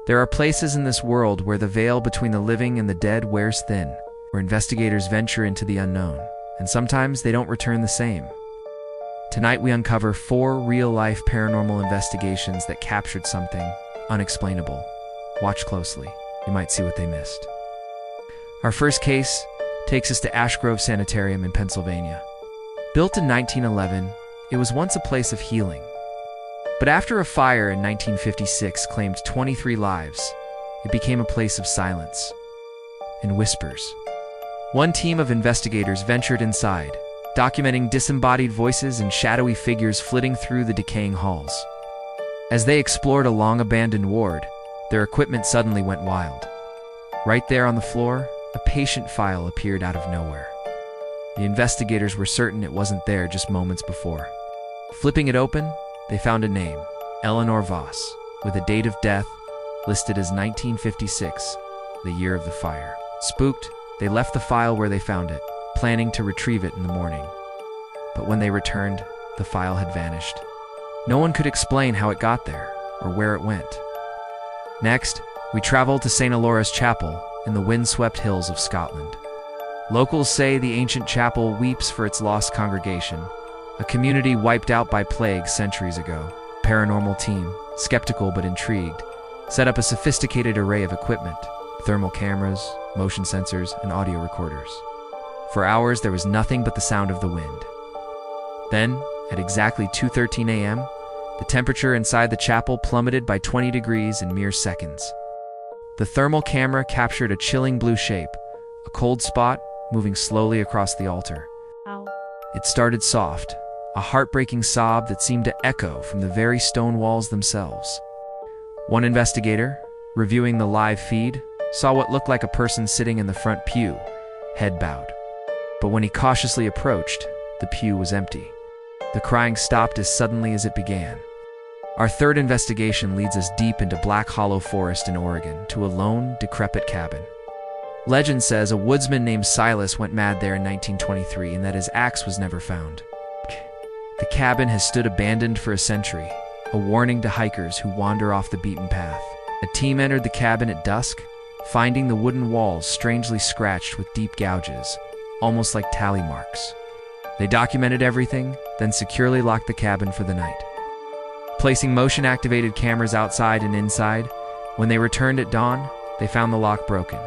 There are places in this world where the veil between the living and the dead wears thin, where investigators venture into the unknown, and sometimes they don't return the same. Tonight we uncover 4 real-life paranormal investigations that captured something unexplainable. Watch closely. You might see what they missed. Our first case takes us to Ash Grove Sanitarium in Pennsylvania. Built in 1911, it was once a place of healing. But after a fire in 1956 claimed 23 lives, it became a place of silence and whispers. One team of investigators ventured inside, documenting disembodied voices and shadowy figures flitting through the decaying halls. As they explored a long-abandoned ward, their equipment suddenly went wild. Right there on the floor, a patient file appeared out of nowhere. The investigators were certain it wasn't there just moments before. Flipping it open, they found a name, Eleanor Voss, with a date of death listed as 1956, the year of the fire. Spooked, they left the file where they found it, planning to retrieve it in the morning. But when they returned, the file had vanished. No one could explain how it got there or where it went. Next, we traveled to St. Alora's Chapel in the windswept hills of Scotland. Locals say the ancient chapel weeps for its lost congregation, a community wiped out by plague centuries ago. Paranormal team, skeptical but intrigued, set up a sophisticated array of equipment: thermal cameras, motion sensors, and audio recorders. For hours, there was nothing but the sound of the wind. Then, at exactly 2:13 a.m., the temperature inside the chapel plummeted by 20 degrees in mere seconds. The thermal camera captured a chilling blue shape, a cold spot moving slowly across the altar. Ow. It started soft, a heartbreaking sob that seemed to echo from the very stone walls themselves. One investigator, reviewing the live feed, saw what looked like a person sitting in the front pew, head bowed. But when he cautiously approached, the pew was empty. The crying stopped as suddenly as it began. Our third investigation leads us deep into Black Hollow Forest in Oregon to a lone, decrepit cabin. Legend says a woodsman named Silas went mad there in 1923 and that his axe was never found. The cabin has stood abandoned for a century, a warning to hikers who wander off the beaten path. A team entered the cabin at dusk, finding the wooden walls strangely scratched with deep gouges, almost like tally marks. They documented everything, then securely locked the cabin for the night. Placing motion-activated cameras outside and inside, when they returned at dawn, they found the lock broken.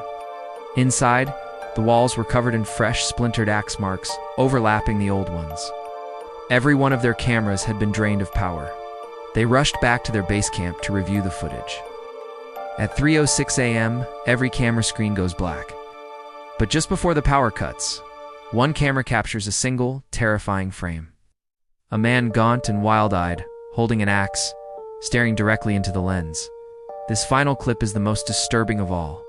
Inside, the walls were covered in fresh, splintered axe marks, overlapping the old ones. Every one of their cameras had been drained of power. They rushed back to their base camp to review the footage. At 3:06 a.m., every camera screen goes black. But just before the power cuts, one camera captures a single, terrifying frame. A man gaunt and wild-eyed, holding an axe, staring directly into the lens. This final clip is the most disturbing of all.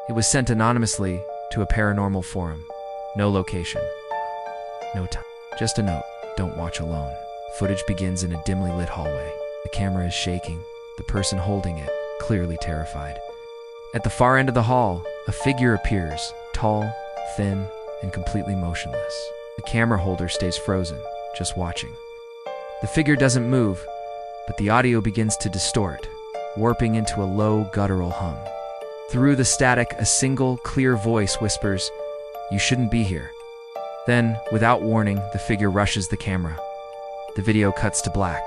It was sent anonymously to a paranormal forum. No location. No time. Just a note. Don't watch alone. Footage begins in a dimly lit hallway. The camera is shaking, the person holding it clearly terrified. At the far end of the hall, a figure appears, tall, thin, and completely motionless. The camera holder stays frozen, just watching. The figure doesn't move, but the audio begins to distort, warping into a low, guttural hum. Through the static, a single, clear voice whispers, "You shouldn't be here." Then, without warning, the figure rushes the camera. The video cuts to black.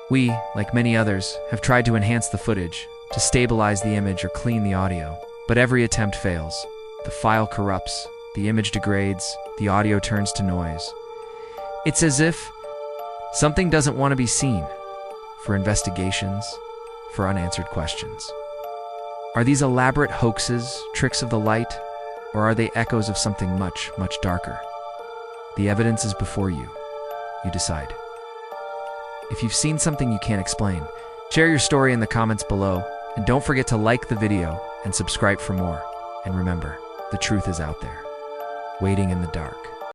We, like many others, have tried to enhance the footage, to stabilize the image or clean the audio, but every attempt fails. The file corrupts, the image degrades, the audio turns to noise. It's as if something doesn't want to be seen, for investigations, for unanswered questions. Are these elaborate hoaxes, tricks of the light, or are they echoes of something much, much darker? The evidence is before you. You decide. If you've seen something you can't explain, share your story in the comments below, and don't forget to like the video and subscribe for more. And remember, the truth is out there, waiting in the dark.